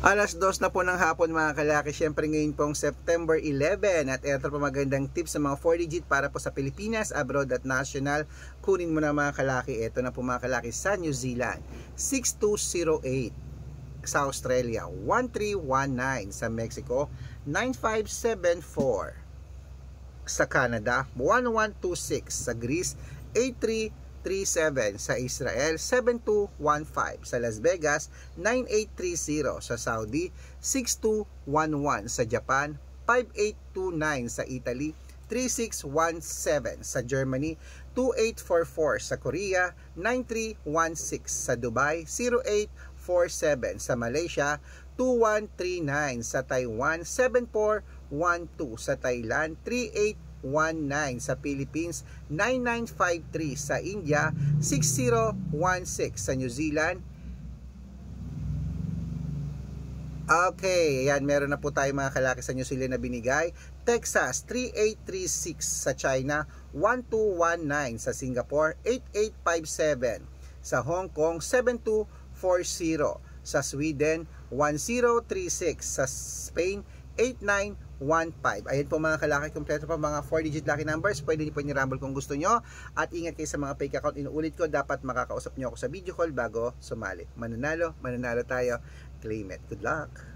Alas 2 na po ng hapon mga kalaki. Siyempre ngayon pong September 11 at eto po magandang tips sa mga 4 digit para po sa Pilipinas, abroad at national. Kunin mo na mga kalaki. Eto na po mga kalaki sa New Zealand 6208, sa Australia 1319, sa Mexico 9574, sa Canada 1126, sa Greece 8337, sa Israel 7215, sa Las Vegas 9830, sa Saudi 6211, sa Japan 5829, sa Italy 3617, sa Germany 2844, sa Korea 9316, sa Dubai 0847, sa Malaysia 2139, sa Taiwan 7412, sa Thailand 3819, sa Philippines 9953, sa India 6016, sa New Zealand. Okay, ayan, meron na po tayo mga kalaki sa New Zealand na binigay. Texas 3836, sa China 1219, sa Singapore 8857, sa Hong Kong 7240, sa Sweden 1036, sa Spain 8915. Ayan po mga kalaki, kompleto pa mga 4 digit lucky numbers. Pwede niyo po nirambol kung gusto nyo. At ingat kayo sa mga fake account. Inuulit ko, dapat makakausap nyo ako sa video call bago sumali. Mananalo tayo. Claim it. Good luck!